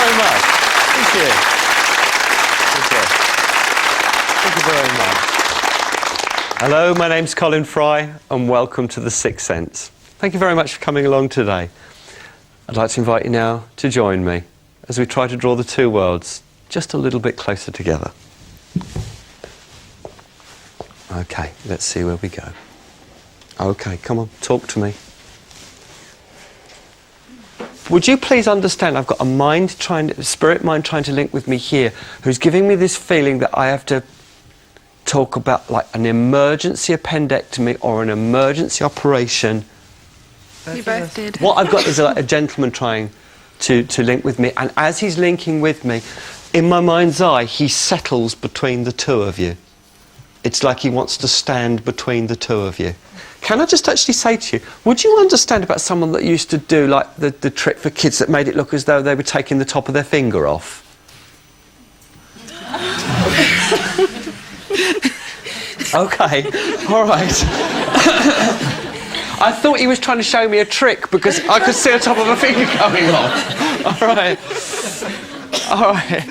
very much. Thank you. Thank you very much. Hello, my name's Colin Fry, and welcome to The Sixth Sense. Thank you very much for coming along today. I'd like to invite you now to join me as we try to draw the two worlds just a little bit closer together. Okay, let's see where we go. Okay, come on, talk to me. Would you please understand I've got a spirit mind trying to link with me here, who's giving me this feeling that I have to talk about like an emergency appendectomy or an emergency operation. You both did. What I've got is a gentleman trying to link with me, and as he's linking with me, in my mind's eye, he settles between the two of you. It's like he wants to stand between the two of you. Can I just actually say to you, would you understand about someone that used to do like the trick for kids that made it look as though they were taking the top of their finger off? Okay, all right. I thought he was trying to show me a trick because I could see the top of a finger coming off. All right. All right.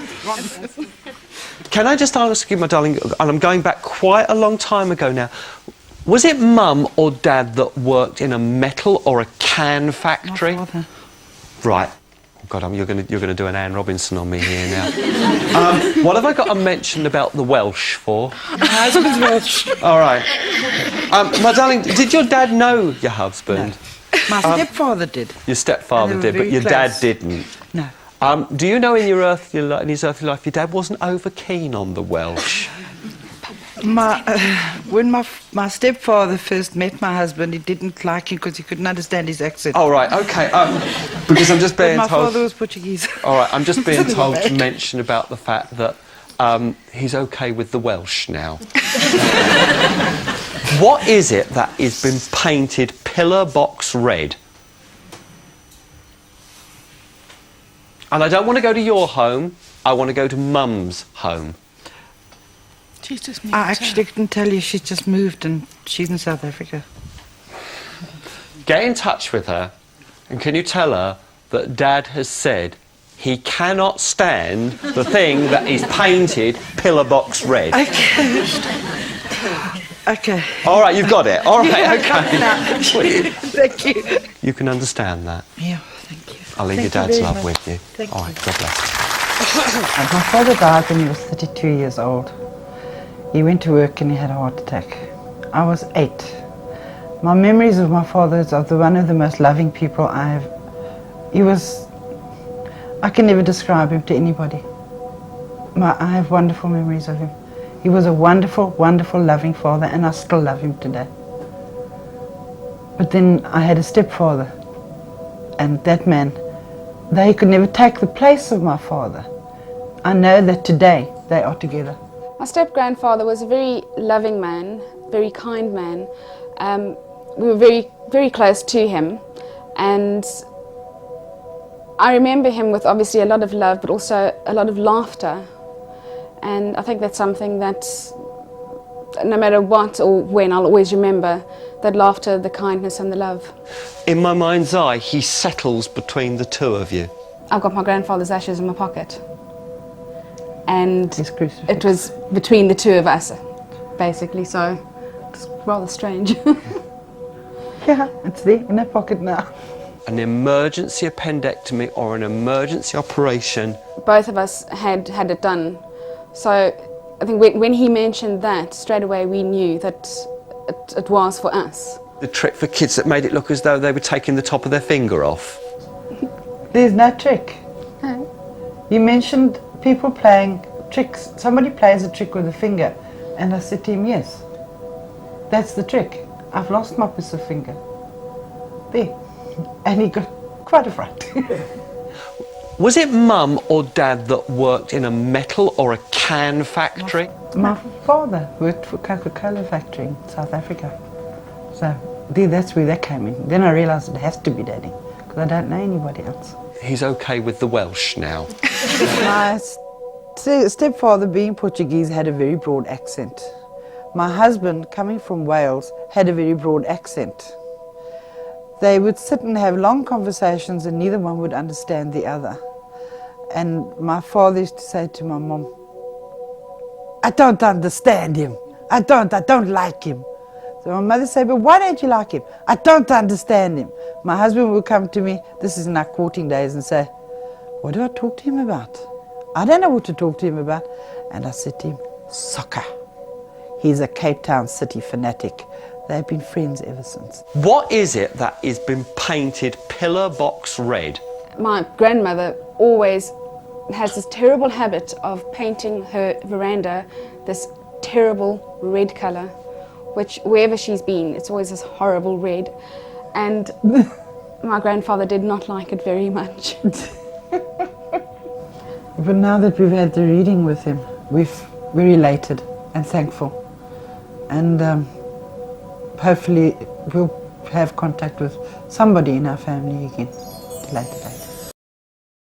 Can I just ask you, my darling, and I'm going back quite a long time ago now, was it Mum or Dad that worked in a metal or a can factory? My father. Right. God, you're going to do an Anne Robinson on me here now. What have I got to mention about the Welsh for? My husband's Welsh. All right. My darling, did your dad know your husband? No. My stepfather did. Your stepfather did, but your dad didn't? No. Do you know in his earthly life your dad wasn't over keen on the Welsh? When my stepfather first met my husband, he didn't like him because he couldn't understand his accent. Oh, right, OK. Because I'm just being but my told... father was Portuguese. All right, I'm just being told to mention about the fact that he's OK with the Welsh now. What is it that has been painted pillar box red? And I don't want to go to your home, I want to go to Mum's home. She's just moved. I actually couldn't tell you, she's just moved and she's in South Africa. Get in touch with her, and can you tell her that Dad has said he cannot stand the thing that is painted pillar box red? Okay. Okay. All right, you've got it. All right, yeah, OK. Thank you. You can understand that. Yeah, thank you. I'll leave Thank your dad's you love much. with you. Thank All right, God bless. And my father died when he was 32 years old. He went to work and he had a heart attack. I was 8. My memories of my father is of one of the most loving people I have. I can never describe him to anybody. I have wonderful memories of him. He was a wonderful, wonderful, loving father, and I still love him today. But then I had a stepfather, and that man, they could never take the place of my father. I know that today they are together. My step-grandfather was a very loving man, very kind man. We were very, very close to him, and I remember him with obviously a lot of love, but also a lot of laughter. And I think that's something that, no matter what or when, I'll always remember that laughter, the kindness and the love. In my mind's eye, he settles between the two of you. I've got my grandfather's ashes in my pocket. And His crucifix. it was between the two of us, basically, so it's rather strange. Yeah, it's there in her pocket now. An emergency appendectomy or an emergency operation. Both of us had it done. So I think when he mentioned that, straight away we knew that it was for us. The trick for kids that made it look as though they were taking the top of their finger off. There's no trick. No. You mentioned people playing tricks. Somebody plays a trick with a finger, and I said to him, yes, that's the trick. I've lost my piece of finger. There. And he got quite a fright. Was it Mum or Dad that worked in a metal or a can factory? My father worked for Coca-Cola factory in South Africa. So that's where that came in. Then I realised it has to be Daddy, because I don't know anybody else. He's OK with the Welsh now. My stepfather, being Portuguese, had a very broad accent. My husband, coming from Wales, had a very broad accent. They would sit and have long conversations and neither one would understand the other. And my father used to say to my mom, I don't understand him. I don't like him. So my mother said, but why don't you like him? I don't understand him. My husband would come to me, this is in our courting days, and say, what do I talk to him about? I don't know what to talk to him about. And I said to him, soccer. He's a Cape Town city fanatic. They've been friends ever since. What is it that has been painted pillar box red? My grandmother always has this terrible habit of painting her veranda this terrible red colour, which wherever she's been, it's always this horrible red. And my grandfather did not like it very much. But now that we've had the reading with him, we're elated and thankful. And hopefully we'll have contact with somebody in our family again at a later date.